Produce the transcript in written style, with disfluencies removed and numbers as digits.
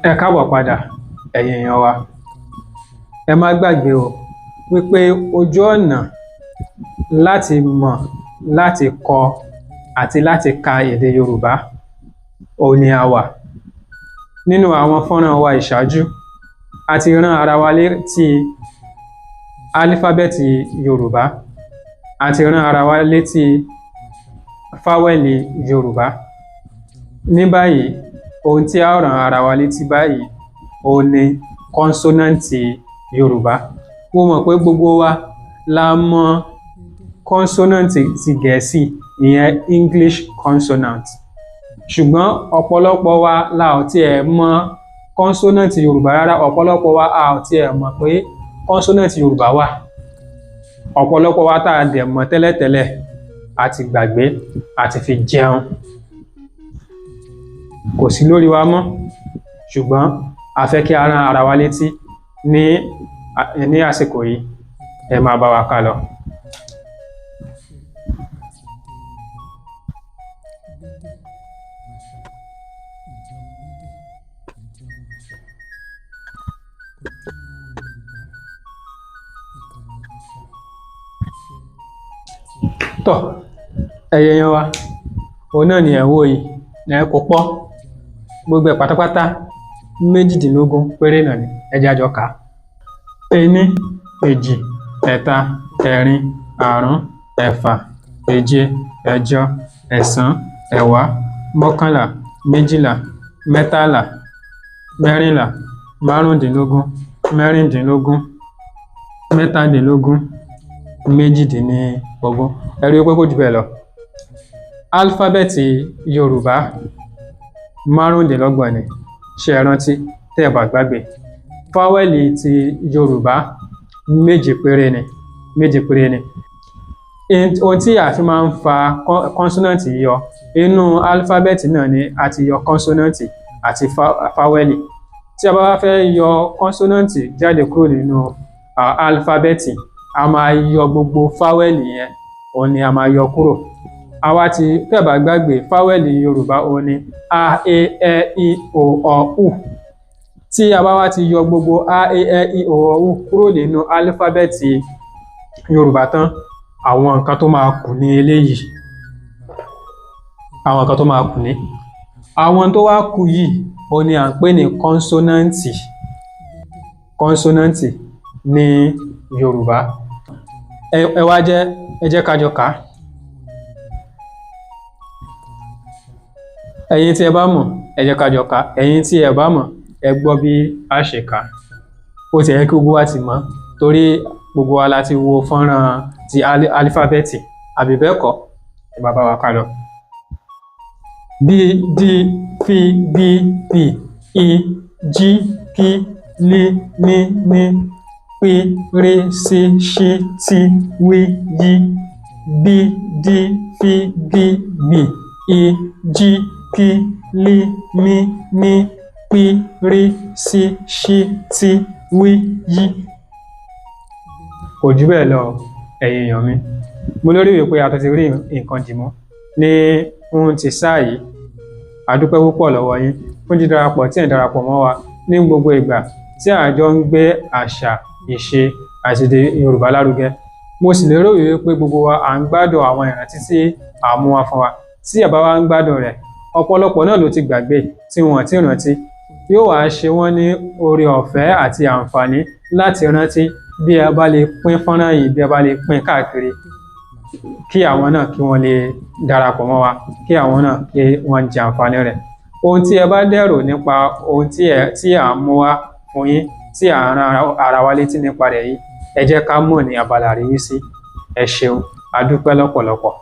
Ẹ káàbọ̀ padà ẹ̀yin èèyàn wa. Ẹ má gbàgbé o wípé ojú ọ̀nà láti mọ̀, láti kọ àti láti ka èdè Yorùbá òun ni a wà. Nínú àwọn fọ́nrán wa ìṣáájú, a ti rán ara wa létí álífábẹ́ẹ̀tì Yorùbá, a ti rán ara wa létí fáwẹ́lì Yorùbá. Ní báyìí, ohun tí a ó rán ara wa létí báyìí òun ni kọ́nsọ́náǹtì Yorùbá. Mo mọ̀ pé gbogbo wa la mọ̀ kọ́nsọ́náǹtì ti Gẹ̀ẹ́sì, ìyẹn English consonant, ṣùgbọ́n ọ̀pọ̀lọpọ̀ wa la ò tiẹ̀ mọ̀ kọ́nsọ́náǹtì Yorùbá rárá. Ọ̀pọ̀lọpọ̀ wa a ò tiẹ̀ mọ̀ pé kọ́nsọ́náǹtì Yorùbá wà. Ọ̀pọ̀lọpọ̀ wa tá a dẹ̀ mọ̀ tẹ́lẹ̀tẹ́lẹ̀ a ti gbàgbé, a ti fi jẹun, kò sí lórí wa mọ́, ṣùgbọ́n a fẹ́ kí a rán ara wa létí ní àsìkò yìí. Ẹ máa bá wa ká lọ. Tọ́ ẹ̀yin èèyàn wa, òun náà ni ẹ̀ ń wò yìí, ẹ̀ kò pọ̀, gbogbo ẹ̀ pátápátá 18 péré náà ni. Ẹ jẹ́ a jọ kà á. 1, 2, 3, 4, 5, 6, 7, 8, 9, 10, 11, 12, 13, 14, 15, 16, 17, 18. Ẹ rí i pé kò jù bẹ́ẹ̀ lọ. Álífábẹ́ẹ̀tì Yorùbá 25 ni, ṣé ẹ rántí tẹ́ ẹ bá gbàgbé. Fáwẹ́lì ti Yorùbá 7 péré ni, 7 péré ni. Ohun tí a fi máa ń fa kọ́nsọ́náǹtì yọ inú álífábẹ́ẹ̀tì náà ni a ti yọ kọ́nsọ́náǹtì àti fáwẹ́lì. Tí a bá fẹ́ yọ kọ́nsọ́náǹtì jáde kúrò nínú álífábẹ́ẹ̀tì, a máa yọ gbogbo fáwẹ́lì yẹn, òun ni a máa yọ kúrò. Àwa tí tẹ́ ẹ bá gbàgbé, fáwẹ́lì Yorùbá òun ni a, e, ẹ, i, o, ọ, u. Tí a bá wá ti yọ gbogbo a, e, ẹ, i, o, ọ, u kúrò nínú álífábẹ́ẹ̀tì Yorùbá tán, àwọn nǹkan tó máa kù ní eléyìí. Àwọn nǹkan tó máa kù ní. Àwọn tó wá kù yìí òun ni à ń pè ní kọ́nsọ́náǹtì. Kọ́nsọ́náǹtì ní Yorùbá. Ẹ jẹ́ ká jọ kà á. Ẹ̀yin tí ẹ bá mọ̀, ẹ jẹ́ ká jọ kà á. Ẹ̀yin tí ẹ bá mọ̀, ẹ gbọ́ bí a ṣe kà á. Ó ti yẹ kí gbogbo wa ti mọ̀, torí gbogbo wa la ti wo fọ́nrán ti álífábẹ́ẹ̀tì, àbí bẹ́ẹ̀ kọ́? Ẹ bá wa ká lọ. B, D, F, B, P, I, J, K, L, M, P, R, S, Š, T, W, Y, B, D, F, G, B, I, J, K, L, M, P, R, S, Š, T, W, Y. Kò jù bẹ́ẹ̀ lọ ẹ̀yin èèyàn mi. Mo lérò wípé a ti rí nǹkan dìmọ́ ní ohun ti sáà yìí. A dúpẹ́ púpọ̀ lọ́wọ́ yín fún dídarapọ̀ tí ẹ̀ ń darapọ̀ mọ́ wa ní gbogbo ìgbà tí àjọ ń gbé àṣà, ìṣe àti èdè Yorùbá lárugẹ. Mo sì lérò wípé gbogbo wa à ń gbádùn àwọn ìrántí tí à ń mú wá fún wa. Tí ẹ bá wá ń gbádùn rẹ̀, ọ̀pọ̀lọpọ̀ náà ló ti gbàgbé tí wọ́n ti rántí. Yóò wá ṣe wọ́n ní oore ọ̀fẹ́ àti àǹfààní láti rántí bí ẹ bá lè pín fọ́nrán yìí, bí ẹ bá lè pín káàkiri, kí àwọn náà kí wọ́n lè darapọ̀ mọ́ wa, kí àwọn náà kí wọ́n jẹ àǹfààní rẹ̀. Ohun tí ẹ bá dẹ̀rò nípa ohun tí à ń mú wá fún yín, tí à ń rán ara wa létí nípa rẹ̀ yìí, ẹ jẹ́ ká mọ̀ ní abala àríwísí. Ẹ ṣeun, a dúpẹ́ lọ́pọ̀lọpọ̀.